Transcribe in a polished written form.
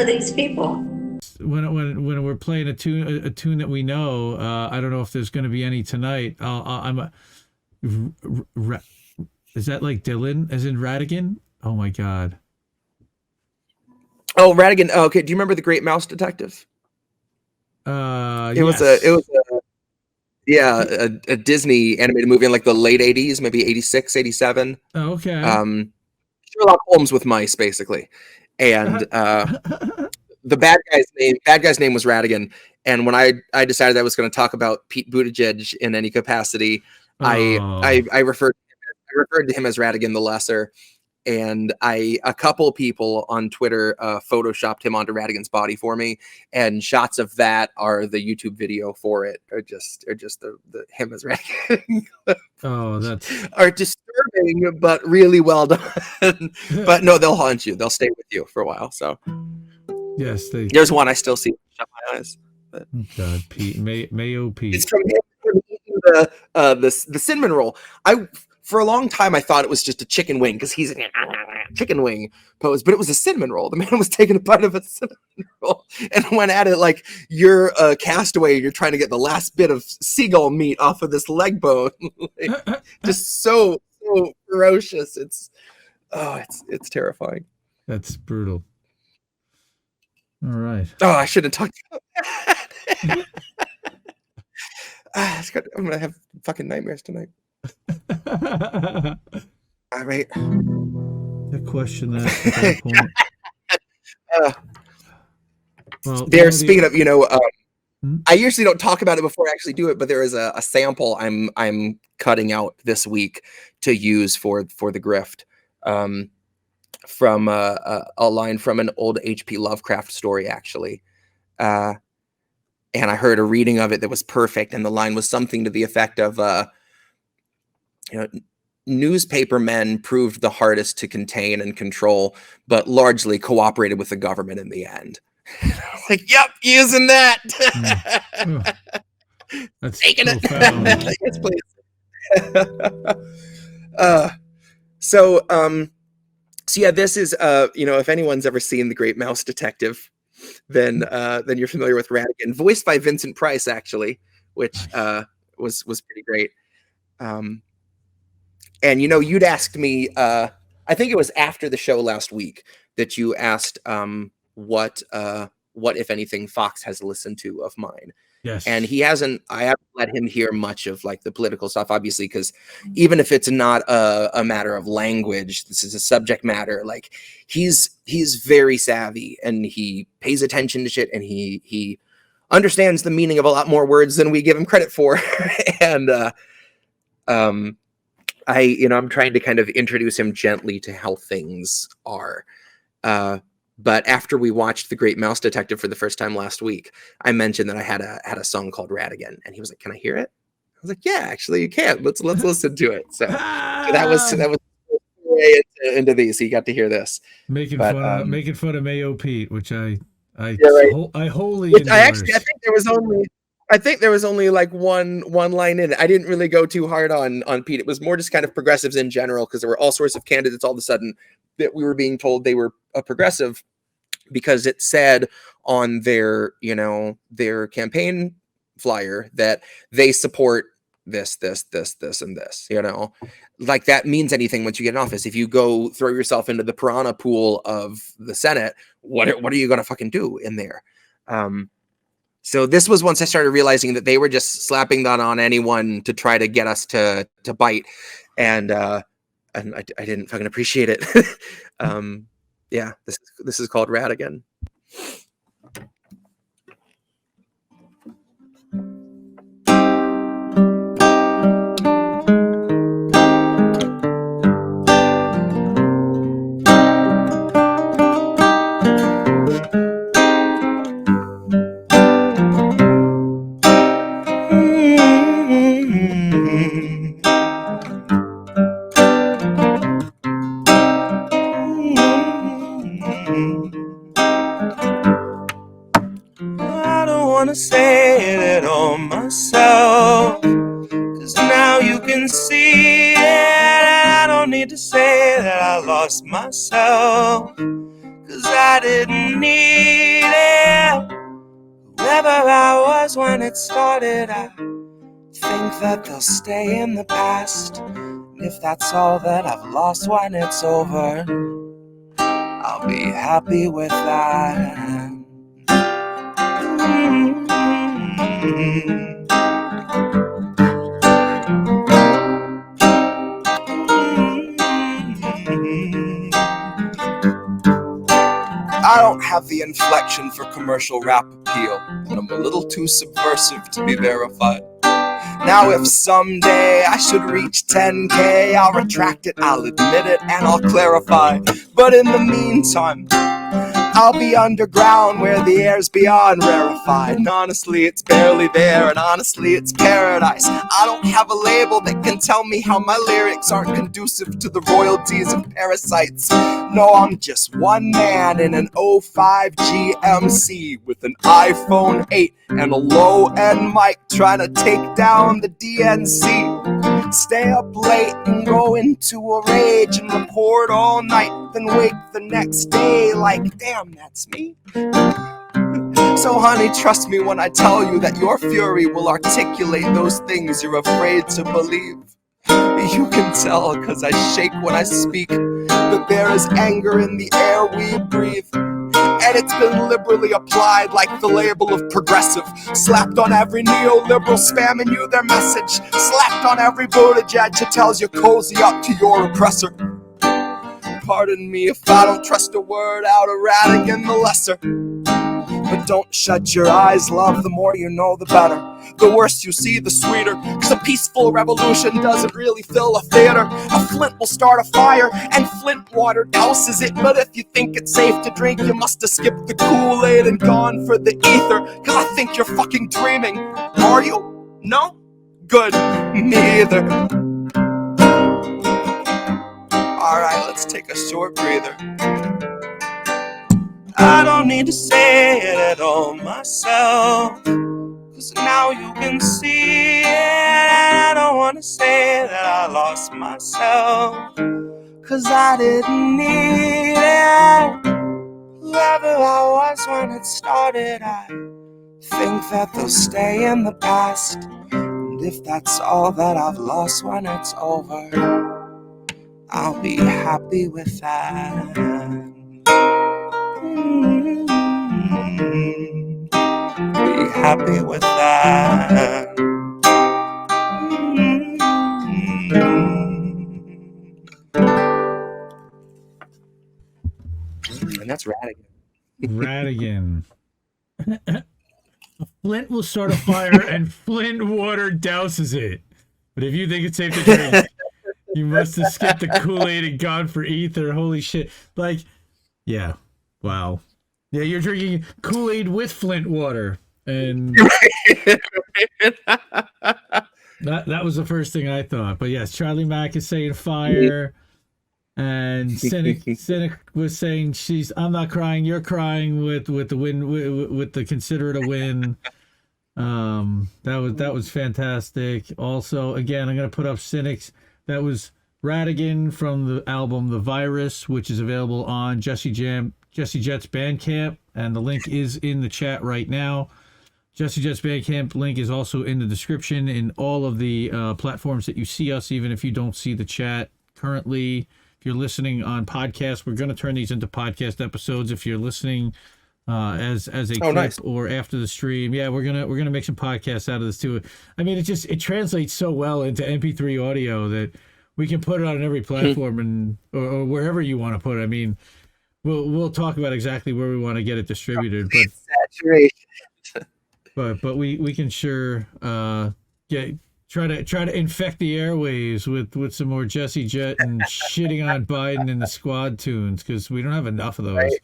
are these people? When we're playing a tune that we know, I don't know if there's going to be any tonight. Is that like Dylan, as in Rattigan? Oh my god. Oh, Rattigan. Oh, okay. Do you remember The Great Mouse Detective? It was a Disney animated movie in like the late 80s, maybe 86, 87. Oh, okay. Sherlock Holmes with mice, basically. And the bad guy's name was Rattigan. And when I decided I was going to talk about Pete Buttigieg in any capacity, I referred to him as Rattigan the Lesser. And a couple people on Twitter photoshopped him onto Rattigan's body for me, and shots of that are the YouTube video for it. Are just the him as Rattigan. Oh, that's are disturbing, but really well done. But no, they'll haunt you. They'll stay with you for a while. So yes, there's one I still see. Shut my eyes. But God, Pete Mayo Pete. It's from him eating the cinnamon roll. For a long time, I thought it was just a chicken wing because he's in a chicken wing pose, but it was a cinnamon roll. The man was taking a bite of a cinnamon roll and went at it like you're a castaway. You're trying to get the last bit of seagull meat off of this leg bone. Just so ferocious. It's terrifying. That's brutal. All right. Oh, I shouldn't have talked about that. I'm gonna have fucking nightmares tonight. All right. The question at that point. Well, speaking of, I usually don't talk about it before I actually do it, but there is a sample I'm cutting out this week to use for the grift, from a line from an old H.P. Lovecraft story, actually. And I heard a reading of it that was perfect, and the line was something to the effect of, newspaper men proved the hardest to contain and control, but largely cooperated with the government in the end. Like, yep, using that. That's taking profound. it. Yes, please. So yeah, this is if anyone's ever seen The Great Mouse Detective, then you're familiar with Rattigan, voiced by Vincent Price, actually, which was pretty great. And you'd asked me, I think it was after the show last week that you asked what if anything Fox has listened to of mine. Yes. And I haven't let him hear much of like the political stuff, obviously, because even if it's not a matter of language, this is a subject matter. Like he's very savvy and he pays attention to shit, and he understands the meaning of a lot more words than we give him credit for. And I'm trying to kind of introduce him gently to how things are. But after we watched The Great Mouse Detective for the first time last week, I mentioned that I had a song called Rattigan, and he was like, "Can I hear it?" I was like, "Yeah, actually, you can. Let's listen to it." So that was way into these. So you got to hear this. Making fun of Mayo Pete, which I wholly endorse. I think there was only like one line in it. I didn't really go too hard on Pete. It was more just kind of progressives in general, because there were all sorts of candidates all of a sudden that we were being told they were a progressive because it said on their campaign flyer that they support this, and this, like that means anything once you get in office. If you go throw yourself into the piranha pool of the Senate, what are you going to fucking do in there? So this was once I started realizing that they were just slapping that on anyone to try to get us to bite. And I didn't fucking appreciate it. Yeah, this is called Rattigan. Say that on myself, 'cause now you can see it, and I don't need to say that I lost myself, 'cause I didn't need it. Whoever I was when it started, I think that they'll stay in the past. And if that's all that I've lost when it's over, I'll be happy with that. I don't have the inflection for commercial rap appeal, and I'm a little too subversive to be verified. Now if someday I should reach 10K, I'll retract it, I'll admit it, and I'll clarify. But in the meantime, I'll be underground where the air's beyond rarefied. And honestly, it's barely there, and honestly, it's paradise. I don't have a label that can tell me how my lyrics aren't conducive to the royalties of parasites. No, I'm just one man in an 05 GMC with an iPhone 8 and a low-end mic trying to take down the DNC. Stay up late and go into a rage and report all night, then wake the next day like, damn, that's me. So honey, trust me when I tell you that your fury will articulate those things you're afraid to believe. You can tell, cause I shake when I speak, that there is anger in the air we breathe. And it's been liberally applied like the label of progressive, slapped on every neoliberal spamming you their message, slapped on every Buttigieg who tells you cozy up to your oppressor. Pardon me if I don't trust a word out of Rattigan the Lesser. But don't shut your eyes, love, the more you know the better. The worse you see, the sweeter, cause a peaceful revolution doesn't really fill a theater. A flint will start a fire, and flint water douses it. But if you think it's safe to drink, you must have skipped the Kool-Aid and gone for the ether. Cause I think you're fucking dreaming. Are you? No? Good. Me either. Alright, let's take a short breather. I don't need to say it at all myself, cause now you can see it. I don't wanna say that I lost myself, cause I didn't need it. Whoever I was when it started, I think that they'll stay in the past. And if that's all that I've lost when it's over, I'll be happy with that. Be happy with that. And that's Rattigan. Rattigan. Flint will start a fire and flint water douses it. But if you think it's safe to drink, you must have skipped the Kool-Aid and gone for ether. Holy shit. Like, yeah. Wow. Yeah, you're drinking Kool-Aid with flint water. And that was the first thing I thought. But yes, Charlie Mack is saying fire. And Cynic was saying I'm not crying, you're crying with the win, with the consider it a win. That was fantastic. Also, again, I'm gonna put up Cynic's. That was Rattigan from the album The Virus, which is available on Jesse Jett's Bandcamp, and the link is in the chat right now. Jesse Jett's Bandcamp link is also in the description in all of the platforms that you see us, even if you don't see the chat currently. If you're listening on podcast, we're going to turn these into podcast episodes. If you're listening as a clip nice. Or after the stream, yeah, we're gonna make some podcasts out of this too. I mean, it translates so well into MP3 audio that we can put it on every platform and or wherever you want to put it. I mean, we'll talk about exactly where we want to get it distributed, but saturation. but we can sure try to infect the airwaves with some more Jesse Jett and shitting on Biden and the squad tunes, because we don't have enough of those. Right.